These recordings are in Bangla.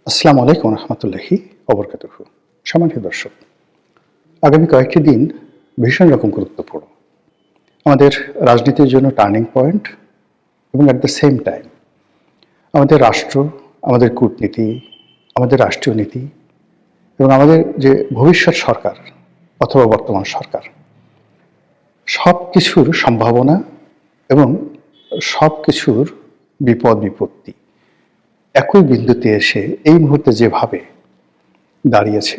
আসসালামু আলাইকুম রহমতুল্লাহি ওবরকাতুহু। সম্মানিত দর্শক, আগামী কয়েকটি দিন ভীষণ রকম গুরুত্বপূর্ণ আমাদের রাজনীতির জন্য টার্নিং পয়েন্ট এবং অ্যাট দ্য সেম টাইম আমাদের রাষ্ট্র, আমাদের কূটনীতি, আমাদের রাষ্ট্রীয় নীতি এবং আমাদের যে ভবিষ্যৎ সরকার অথবা বর্তমান সরকার সব কিছুর সম্ভাবনা এবং সব কিছুর বিপদ বিপত্তি একই বিন্দুতে এসে এই মুহূর্তে যেভাবে দাঁড়িয়েছে,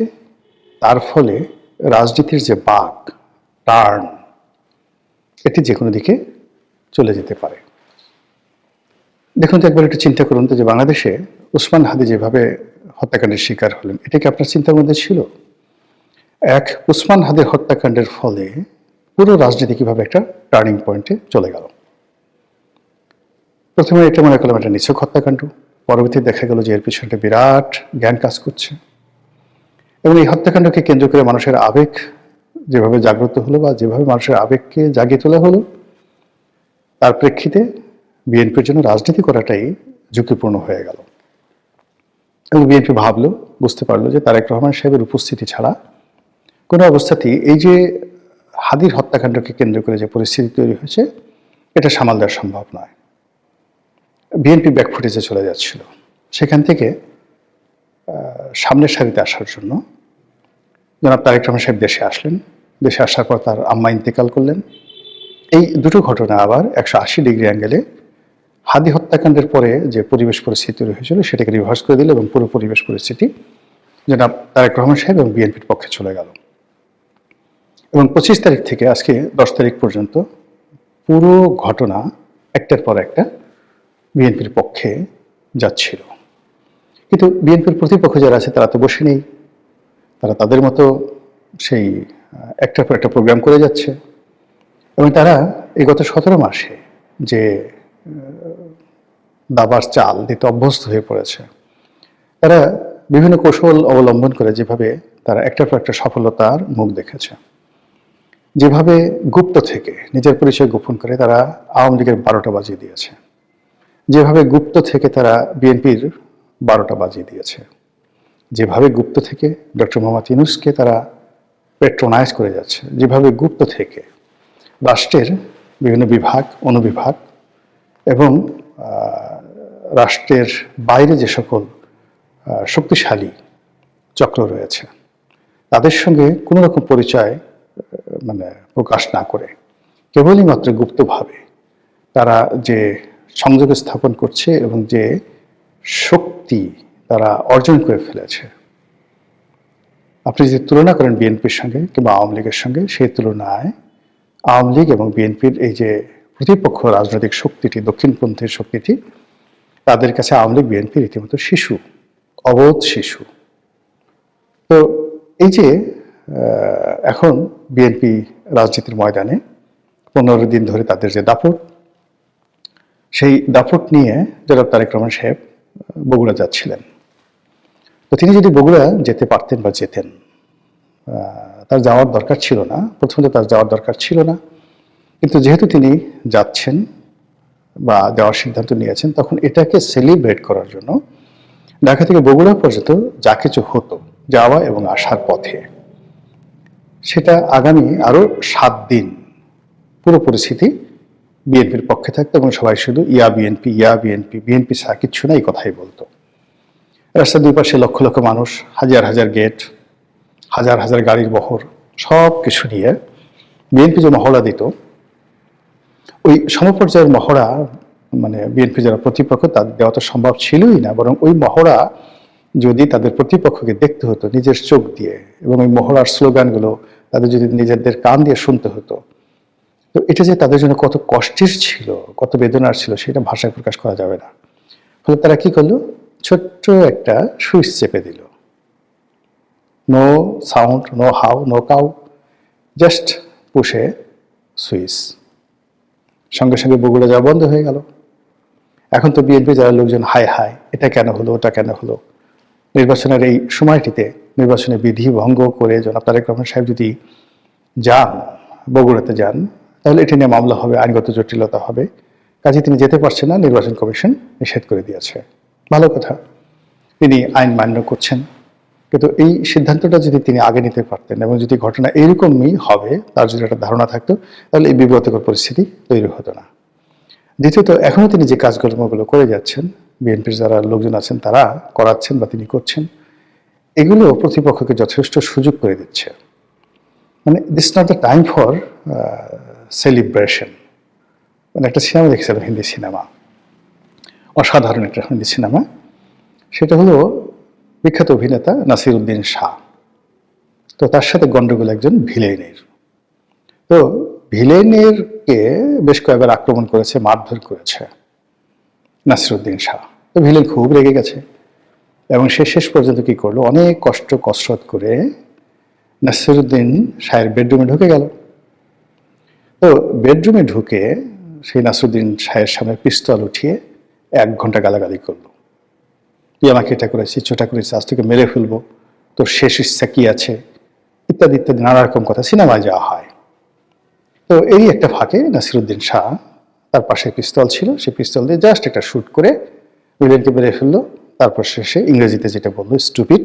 তার ফলে রাজনীতির যে বাঁক টার্ন এটি যে কোনো দিকে চলে যেতে পারে। দেখুন তো, একবার একটু চিন্তা করুন তো, যে বাংলাদেশে ওসমান হাদি যেভাবে হত্যাকাণ্ডের শিকার হলেন, এটা কি আপনার চিন্তার মধ্যে ছিল? এক ওসমান হাদির হত্যাকাণ্ডের ফলে পুরো রাজনীতি কিভাবে একটা টার্নিং পয়েন্টে চলে গেল। প্রথমে এটা মনে করলাম একটা নিছক হত্যাকাণ্ড, পরবর্তীতে দেখা গেল যে এর পিছনে একটা বিরাট জ্ঞান কাজ করছে এবং এই হত্যাকাণ্ডকে কেন্দ্র করে মানুষের আবেগ যেভাবে জাগ্রত হলো বা যেভাবে মানুষের আবেগকে জাগিয়ে তোলা হলো, তার প্রেক্ষিতে বিএনপির জন্য রাজনীতি করাটাই ঝুঁকিপূর্ণ হয়ে গেল। এবং বিএনপি ভাবলো, বুঝতে পারলো যে তারেক রহমান সাহেবের উপস্থিতি ছাড়া কোনো অবস্থাতেই এই যে হাদির হত্যাকাণ্ডকে কেন্দ্র করে যে পরিস্থিতি তৈরি হয়েছে, এটা সামাল দেওয়া সম্ভব নয়। বিএনপি ব্যাকফুটেজে চলে যাচ্ছিল। সেখান থেকে সামনের সারিতে আসার জন্য জনাব তারেক রহমান সাহেব দেশে আসলেন। দেশে আসার পর তার আম্মা ইন্তেকাল করলেন। এই দুটো ঘটনা আবার 180 ডিগ্রি অ্যাঙ্গেলে হাদি হত্যাকাণ্ডের পরে যে পরিবেশ পরিস্থিতি তৈরি হয়েছিল সেটাকে রিভার্স করে দিল এবং পুরো পরিবেশ পরিস্থিতি জনাব তারেক রহমান সাহেব এবং বিএনপির পক্ষে চলে গেল। এবং 25 তারিখ থেকে আজকে 10 তারিখ পর্যন্ত পুরো ঘটনা একটার পর একটা বিএনপির পক্ষে যাচ্ছিল। কিন্তু বিএনপির প্রতিপক্ষ যারা আছে তারা তো বসে নেই, তারা তাদের মতো সেই একটার পর একটা প্রোগ্রাম করে যাচ্ছে এবং তারা এই গত 17 মাসে যে দাবার চাল দিতে অভ্যস্ত হয়ে পড়েছে, তারা বিভিন্ন কৌশল অবলম্বন করে যেভাবে তারা একটার পর একটা সফলতার মুখ দেখেছে, যেভাবে গুপ্ত থেকে নিজের পরিচয় গোপন করে তারা আওয়ামী লীগের 12টা বাজিয়ে দিয়েছে, যেভাবে গুপ্ত থেকে তারা বিএনপির 12টা বাজিয়ে দিয়েছে, যেভাবে গুপ্ত থেকে ডক্টর মোহাম্মদ ইউনূসকে তারা পেট্রোনাইজ করে যাচ্ছে, যেভাবে গুপ্ত থেকে রাষ্ট্রের বিভিন্ন বিভাগ অনুবিভাগ এবং রাষ্ট্রের বাইরে যে সকল শক্তিশালী চক্র রয়েছে তাদের সঙ্গে কোনো রকম পরিচয় প্রকাশ না করে কেবলই মাত্র গুপ্তভাবে তারা যে সংযোগ স্থাপন করছে এবং যে শক্তি তারা অর্জন করে ফেলেছে, আপনি যদি তুলনা করেন বিএনপির সঙ্গে কিংবা আওয়ামী লীগের সঙ্গে, সেই তুলনায় আওয়ামী লীগ এবং বিএনপির এই যে প্রতিপক্ষ রাজনৈতিক শক্তিটি, দক্ষিণপন্থীর শক্তিটি, তাদের কাছে আওয়ামী লীগ বিএনপি রীতিমতো শিশু, অবোধ শিশু। তো এই যে এখন বিএনপি রাজনীতির ময়দানে 15 দিন ধরে তাদের যে দাপট, সেই দাপট নিয়ে জনাব তারেক রহমান সাহেব বগুড়া যাচ্ছিলেন। তো তিনি যদি বগুড়া যেতে পারতেন বা যেতেন, তার যাওয়ার দরকার ছিল না, প্রথমত তার যাওয়ার দরকার ছিল না, কিন্তু যেহেতু তিনি যাচ্ছেন বা যাওয়ার সিদ্ধান্ত নিয়েছেন, তখন এটাকে সেলিব্রেট করার জন্য ঢাকা থেকে বগুড়া পর্যন্ত যা কিছু হতো যাওয়া এবং আসার পথে, সেটা আগামী আরো 7 দিন পুরো পরিস্থিতি বিএনপির পক্ষে থাকতো এবং সবাই শুধু ইয়া বিএনপি, ইয়া বিএনপি, বিএনপি ছাড়া কিচ্ছু না, এই কথাই বলতো। রাস্তার দুই পাশে লক্ষ লক্ষ মানুষ, হাজার হাজার গেট, হাজার হাজার গাড়ির বহর, সব কিছু নিয়ে বিএনপি যে মহড়া দিত, ওই সমপর্যায়ের মহড়া বিএনপি যারা প্রতিপক্ষ তাদের দেওয়া তো সম্ভব ছিলই না, বরং ওই মহড়া যদি তাদের প্রতিপক্ষকে দেখতে হতো নিজের চোখ দিয়ে এবং ওই মহড়ার স্লোগানগুলো তাদের যদি নিজেদের কান দিয়ে শুনতে হতো, তো এটা যে তাদের জন্য কত কষ্টের ছিল, কত বেদনার ছিল, সেটা ভাষায় প্রকাশ করা যাবে না। ফলে তারা কি করলো, ছোট্ট একটা সুইচ চেপে দিল। No sound, no how, no cow, just পুশে সুইচ। সঙ্গে সঙ্গে বগুড়া যাওয়া বন্ধ হয়ে গেল। এখন তো বিএনপি যারা লোকজন হায় হায়, এটা কেন হলো, ওটা কেন হলো। নির্বাচনের এই সময়টিতে নির্বাচনের বিধি ভঙ্গ করে জনাব তারেক রহমান সাহেব যদি যান, বগুড়াতে যান, তাহলে এটা নিয়ে মামলা হবে, আইনগত জটিলতা হবে। কাজে তিনি যেতে পারছেন না, নির্বাচন কমিশন নিষেধ করে দিয়েছে। ভালো কথা। তিনি আইন মান্য করছেন, কিন্তু এই সিদ্ধান্তটা যদি তিনি আগে নিতে পারতেন এবং যদি ঘটনা এইরকমই হবে তার যদি একটা ধারণা থাকতো, তাহলে এই বিব্রতকর পরিস্থিতি তৈরি হতো না। দ্বিতীয়ত, এখনো তিনি যে কাজকর্মগুলো করে যাচ্ছেন, বিএনপির যারা লোকজন আছেন তারা করাচ্ছেন বা তিনি করছেন, এগুলো প্রতিপক্ষকে যথেষ্ট সুযোগ করে দিচ্ছে। মানে this not the time for celebration. মানে একটা সিনেমা দেখছিলাম, হিন্দি সিনেমা, অসাধারণ একটা হিন্দি সিনেমা। সেটা হলো বিখ্যাত অভিনেতা নাসিরুদ্দিন শাহ। তো তার সাথে গন্ডগোল একজন ভিলেনের। তো ভিলেনেরকে বেশ কয়েকবার আক্রমণ করেছে, মারধর করেছে নাসিরুদ্দিন শাহ। তো ভিলেন খুব রেগে গেছে এবং সে শেষ পর্যন্ত কি করলো, অনেক কসরত করে নাসিরুদ্দিন শাহের বেডরুমে ঢুকে গেল। তো বেডরুমে ঢুকে সেই নাসিরুদ্দিন শাহের সামনে পিস্তল উঠিয়ে 1 ঘন্টা গালাগালি করলো। তুই আমাকে এটা করেছিস, ওটা করেছিস, আজ থেকে মেরে ফেলবো, তোর শেষ ইচ্ছা কি আছে, ইত্যাদি ইত্যাদি নানা রকম কথা সিনেমায় যাওয়া হয়। তো এই একটা ফাঁকে নাসিরুদ্দিন শাহ, তার পাশে পিস্তল ছিল, সেই পিস্তল দিয়ে জাস্ট একটা শুট করে ভিলেনকে মেরে ফেললো। তারপর শেষে ইংরেজিতে যেটা বললো, স্টুপিড,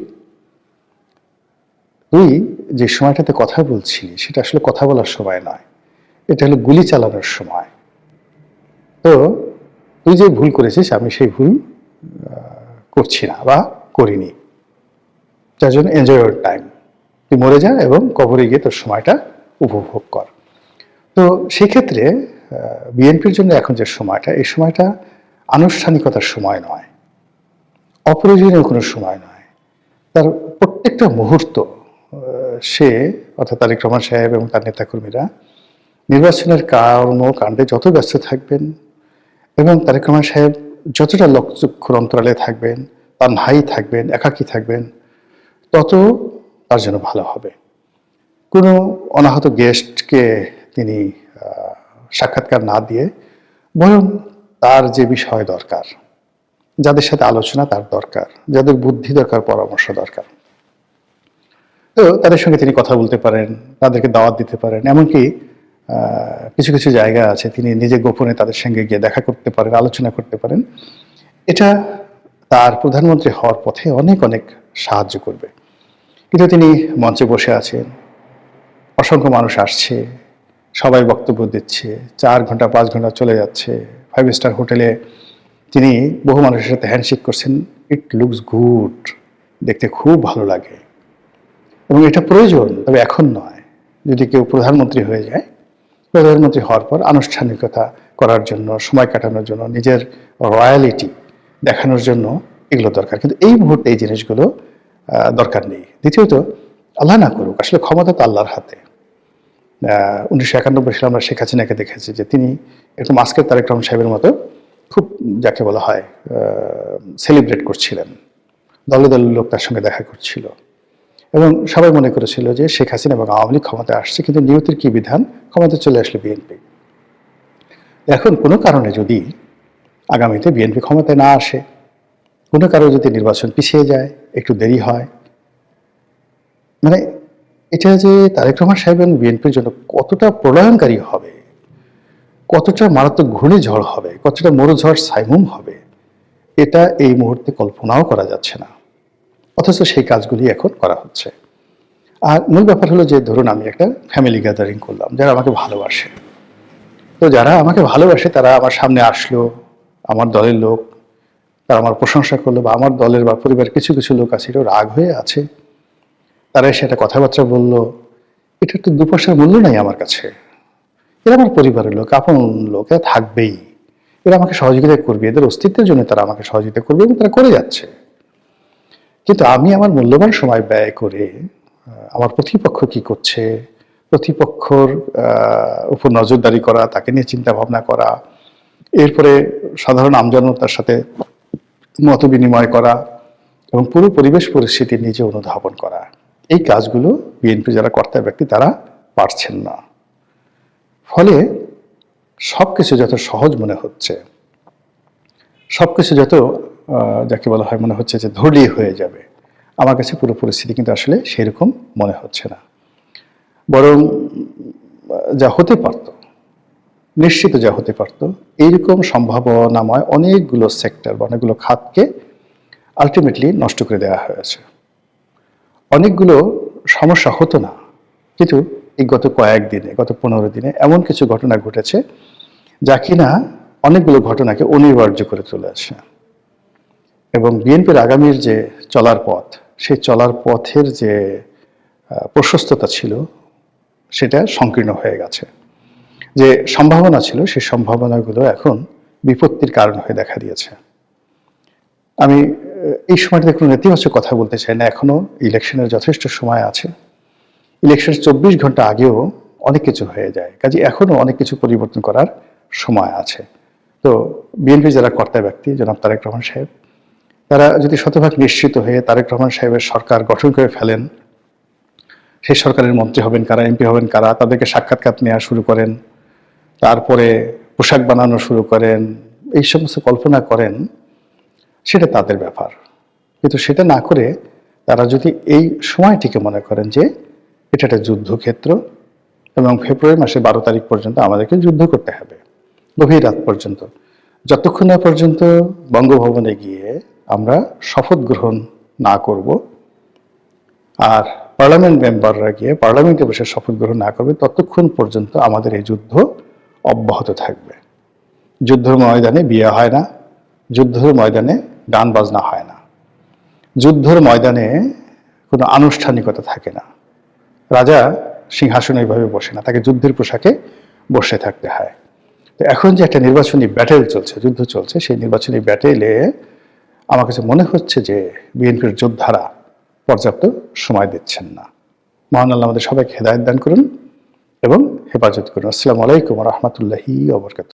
তুই যে সময়টাতে কথা বলছিলি সেটা আসলে কথা বলার সময় নয়, এটা হলো গুলি চালানোর সময়। তো তুই যে ভুল করেছিস আমি সেই ভুল করছি না বা করিনি, যার জন্য এনজয় ইউর টাইম, তুই মরে যা এবং কবরে গিয়ে তোর সময়টা উপভোগ কর। তো সেক্ষেত্রে বিএনপির জন্য এখন যে সময়টা, এই সময়টা আনুষ্ঠানিকতার সময় নয়, অপ্রয়োজনীয় কোনো সময় নয়। তার প্রত্যেকটা মুহূর্ত সে, অর্থাৎ তারেক রহমান সাহেব এবং তার নেতাকর্মীরা নির্বাচনের কর্মকাণ্ডে যত ব্যস্ত থাকবেন এবং তারেক রহমান সাহেব যতটা লক্ষ্যচক্ষুর অন্তরালে থাকবেন, তার ভাই থাকবেন, একাকী থাকবেন, তত তার জন্য ভালো হবে। কোনো অনাহত গেস্টকে তিনি সাক্ষাৎকার না দিয়ে বরং তার যে বিষয় দরকার, যাদের সাথে আলোচনা তার দরকার, যাদের বুদ্ধি দরকার, পরামর্শ দরকার, তো তাদের সঙ্গে তিনি কথা বলতে পারেন, তাদেরকে দাওয়াত দিতে পারেন। এমনকি কিছু কিছু জায়গা আছে তিনি নিজে গোপনে তাদের সঙ্গে গিয়ে দেখা করতে পারেন, আলোচনা করতে পারেন। এটা তার প্রধানমন্ত্রী হওয়ার পথে অনেক অনেক সাহায্য করবে। কিন্তু তিনি মঞ্চে বসে আছেন, অসংখ্য মানুষ আসছে, সবাই বক্তব্য দিচ্ছে, 4 ঘন্টা 5 ঘন্টা চলে যাচ্ছে। 5 স্টার হোটেলে তিনি বহু মানুষের সাথে হ্যান্ডশেক করছেন। ইট লুকস গুড, দেখতে খুব ভালো লাগে এবং এটা প্রয়োজন, তবে এখন নয়। যদি কেউ প্রধানমন্ত্রী হয়ে যায়, প্রধানমন্ত্রী হওয়ার পর আনুষ্ঠানিকতা করার জন্য, সময় কাটানোর জন্য, নিজের রয়্যালিটি দেখানোর জন্য এগুলো দরকার, কিন্তু এই মুহূর্তে এই জিনিসগুলো দরকার নেই। দ্বিতীয়ত, আল্লাহ না করুক, আসলে ক্ষমতা তো আল্লাহর হাতে। 1991 সালে আমরা শেখ হাসিনাকে দেখেছি যে তিনি এরকম আজকের তারেক রহমান সাহেবের মতো খুব, যাকে বলা হয়, সেলিব্রেট করছিলেন, দলে দলের লোক তার সঙ্গে দেখা করছিল এবং সবাই মনে করেছিল যে শেখ হাসিনা এবং আওয়ামী লীগ ক্ষমতায় আসছে, কিন্তু নিয়তির কি বিধান, ক্ষমতায় চলে আসলে বিএনপি। এখন কোনো কারণে যদি আগামীতে বিএনপি ক্ষমতায় না আসে, কোনো কারণে যদি নির্বাচন পিছিয়ে যায়, একটু দেরি হয়, মানে এটা যে তারেক রহমান সাহেব এবং বিএনপির জন্য কতটা প্রলয়নকারী হবে, কতটা মারাত্মক ঘূর্ণিঝড় হবে, কতটা মরুঝড় সাইমুম হবে, এটা এই মুহূর্তে কল্পনাও করা যাচ্ছে না। অথচ সেই কাজগুলি এখন করা হচ্ছে। আর মূল ব্যাপার হলো যে, ধরুন আমি একটা ফ্যামিলি গ্যাদারিং করলাম, যারা আমাকে ভালোবাসে। তো যারা আমাকে ভালোবাসে তারা আমার সামনে আসলো, আমার দলের লোক, তারা আমার প্রশংসা করলো, বা আমার দলের বা পরিবারের কিছু কিছু লোক আছে এটাও রাগ হয়ে আছে, তারা এসে একটা কথাবার্তা বললো, এটার তো 2 পয়সার মূল্য নাই আমার কাছে। এরা আমার পরিবারের লোক, আপন লোক, এরা থাকবেই, এরা আমাকে সহযোগিতা করবে, এদের অস্তিত্বের জন্য তারা আমাকে সহযোগিতা করবে এবং তারা করে যাচ্ছে। কিন্তু আমি আমার মূল্যবান সময় ব্যয় করে আমার প্রতিপক্ষ কি করছে, প্রতিপক্ষর উপর নজরদারি করা, তাকে নিয়ে চিন্তা ভাবনা করা, এরপরে সাধারণ আমজনতার সাথে মত বিনিময় করা এবং পুরো পরিবেশ পরিস্থিতি নিজে অনুধাবন করা, এই কাজগুলো বিএনপি যারা কর্তা ব্যক্তি তারা পারছেন না। ফলে সবকিছু যত সহজ মনে হচ্ছে, সবকিছু যত যাকে বলা হয় মনে হচ্ছে যে ধরলেই হয়ে যাবে, আমার কাছে পুরো পরিস্থিতি কিন্তু আসলে সেরকম মনে হচ্ছে না। বরং যা হতে পারত, নিশ্চিত যা হতে পারত, এইরকম সম্ভাবনাময় অনেকগুলো সেক্টর বা অনেকগুলো খাতকে আলটিমেটলি নষ্ট করে দেওয়া হয়েছে। অনেকগুলো সমস্যা হতো না, কিন্তু এই গত কয়েকদিনে, গত 15 দিনে এমন কিছু ঘটনা ঘটেছে যা কিনা অনেকগুলো ঘটনাকে অনিবার্য করে তুলেছে। এবং বিএনপির আগামীর যে চলার পথ, সেই চলার পথের যে প্রশস্ততা ছিল সেটা সংকীর্ণ হয়ে গেছে। যে সম্ভাবনা ছিল সেই সম্ভাবনাগুলো এখন বিপত্তির কারণ হয়ে দেখা দিয়েছে। আমি এই সময়টাতে কোনো নেতিবাচক কথা বলতে চাই না, এখনো ইলেকশনের যথেষ্ট সময় আছে। ইলেকশনের 24 ঘন্টা আগেও অনেক কিছু হয়ে যায়, কাজে এখনো অনেক কিছু পরিবর্তন করার সময় আছে। তো বিএনপি যারা কর্তা ব্যক্তি, জনাব তারেক রহমান সাহেব, তারা যদি শতভাগ নিশ্চিত হয়ে তারেক রহমান সাহেবের সরকার গঠন করে ফেলেন, সেই সরকারের মন্ত্রী হবেন কারা, এমপি হবেন কারা, তাদেরকে সাক্ষাৎকার নেওয়া শুরু করেন, তারপরে পোশাক বানানো শুরু করেন, এই সমস্ত কল্পনা করেন, সেটা তাদের ব্যাপার। কিন্তু সেটা না করে তারা যদি এই সময়টিকে মনে করেন যে এটা একটা যুদ্ধক্ষেত্র এবং ফেব্রুয়ারি মাসের 12 তারিখ পর্যন্ত আমাদেরকে যুদ্ধ করতে হবে, গভীর রাত পর্যন্ত, যতক্ষণ না পর্যন্ত বঙ্গভবনে গিয়ে আমরা শপথ গ্রহণ না করব আর পার্লামেন্ট মেম্বাররা গিয়ে পার্লামেন্টে বসে শপথ গ্রহণ না করবে, ততক্ষণ পর্যন্ত আমাদের এই যুদ্ধ অব্যাহত থাকবে। যুদ্ধের ময়দানে বিয়ে হয় না, যুদ্ধের ময়দানে গান বাজনা হয় না, যুদ্ধের ময়দানে কোনো আনুষ্ঠানিকতা থাকে না। রাজা সিংহাসনে এইভাবে বসে না, তাকে যুদ্ধের পোশাকে বসে থাকতে হয়। তো এখন যে একটা নির্বাচনী ব্যাটেল চলছে, যুদ্ধ চলছে, সেই নির্বাচনী ব্যাটেলে আমার কাছে মনে হচ্ছে যে বিএনপির যোদ্ধারা পর্যাপ্ত সময় দিচ্ছেন না। মহান আল্লাহ আমাদের সবাইকে হেদায়েত দান করুন এবং হেফাজত করুন। আসসালামু আলাইকুম ওয়া রাহমাতুল্লাহি ওয়া বারাকাতুহু।